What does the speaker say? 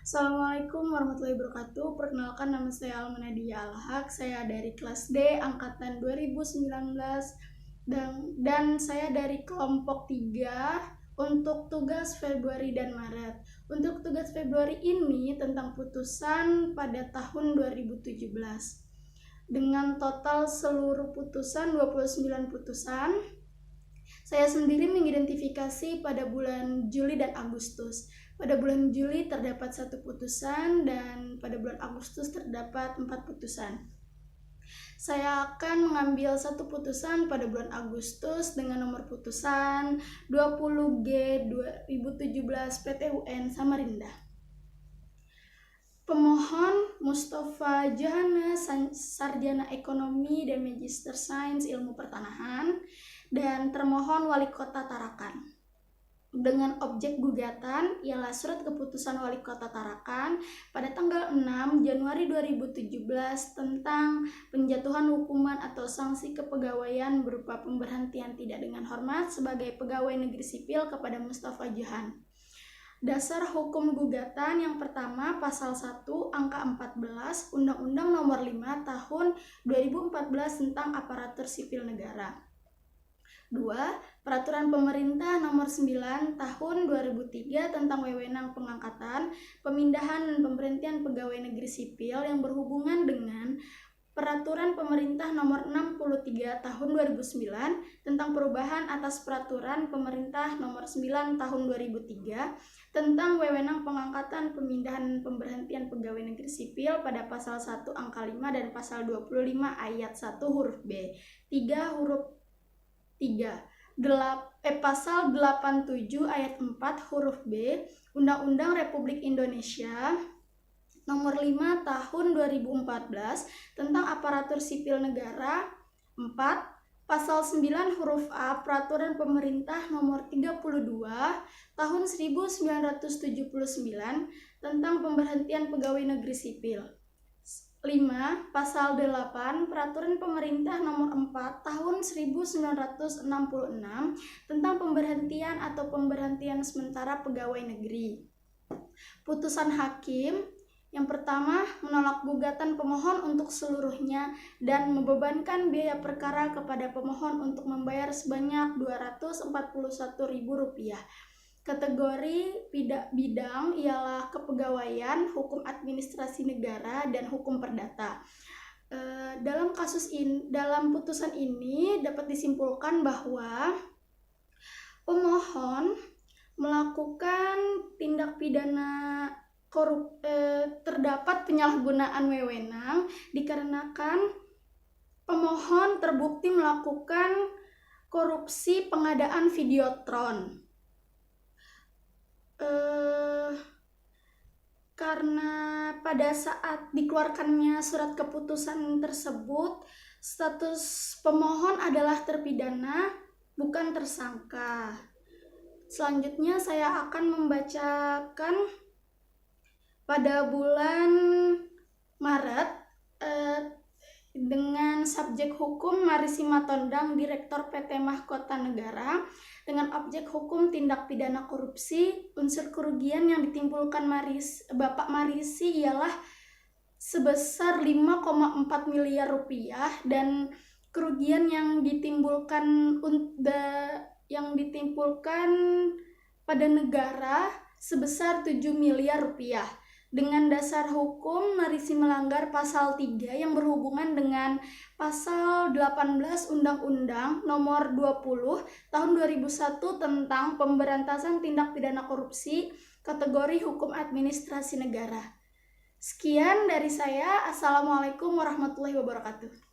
Assalamualaikum warahmatullahi wabarakatuh. Perkenalkan, nama saya Almanadia Alhaq. Saya dari kelas D angkatan 2019 dan saya dari kelompok 3 untuk tugas Februari dan Maret. Untuk tugas Februari ini tentang putusan pada tahun 2017. Dengan total seluruh putusan 29 putusan. Saya sendiri mengidentifikasi pada bulan Juli dan Agustus. Pada bulan Juli terdapat 1 putusan dan pada bulan Agustus terdapat 4 putusan. Saya akan mengambil 1 putusan pada bulan Agustus dengan nomor putusan 20G 2017 PT UN Samarinda. Pemohon Mustafa Johana, sarjana ekonomi dan magister sains ilmu pertanahan, dan termohon Wali Kota Tarakan. Dengan objek gugatan ialah surat keputusan Wali Kota Tarakan pada tanggal 6 Januari 2017 tentang penjatuhan hukuman atau sanksi kepegawaian berupa pemberhentian tidak dengan hormat sebagai pegawai negeri sipil kepada Mustafa Johan. Dasar hukum gugatan yang pertama, pasal 1 angka 14 Undang-Undang Nomor 5 Tahun 2014 tentang Aparatur Sipil Negara. 2. Peraturan Pemerintah Nomor 9 Tahun 2003 tentang wewenang pengangkatan, pemindahan dan pemberhentian pegawai negeri sipil yang berhubungan dengan Peraturan Pemerintah Nomor 63 Tahun 2009 tentang perubahan atas Peraturan Pemerintah Nomor 9 Tahun 2003 tentang wewenang pengangkatan, pemindahan dan pemberhentian pegawai negeri sipil pada pasal 1 angka 5 dan pasal 25 ayat 1 huruf B, 3 huruf 3, pasal 87 ayat 4 huruf B Undang-Undang Republik Indonesia Nomor 5 Tahun 2014 tentang Aparatur Sipil Negara. 4. Pasal 9 huruf A Peraturan Pemerintah Nomor 32 Tahun 1979 tentang pemberhentian pegawai negeri sipil. 5. Pasal 8 Peraturan Pemerintah Nomor 4 Tahun 1966 tentang pemberhentian atau pemberhentian sementara pegawai negeri. Putusan hakim yang pertama, menolak gugatan pemohon untuk seluruhnya dan membebankan biaya perkara kepada pemohon untuk membayar sebanyak Rp241.000. Kategori bidang ialah kepegawaian, hukum administrasi negara, dan hukum perdata. Dalam putusan ini dapat disimpulkan bahwa pemohon melakukan tindak pidana terdapat penyalahgunaan wewenang dikarenakan pemohon terbukti melakukan korupsi pengadaan videotron. Karena pada saat dikeluarkannya surat keputusan tersebut, status pemohon adalah terpidana, bukan tersangka. Selanjutnya saya akan membacakan pada bulan Maret dengan subjek hukum Marisi Matondang, Direktur PT Mahkota Negara, dengan objek hukum tindak pidana korupsi. Unsur kerugian yang ditimbulkan Bapak Marisi ialah sebesar 5,4 miliar rupiah dan kerugian yang ditimbulkan pada negara sebesar 7 miliar rupiah. Dengan dasar hukum, Marisi melanggar pasal 3 yang berhubungan dengan pasal 18 Undang-Undang Nomor 20 Tahun 2001 tentang pemberantasan tindak pidana korupsi, kategori hukum administrasi negara. Sekian dari saya. Assalamualaikum warahmatullahi wabarakatuh.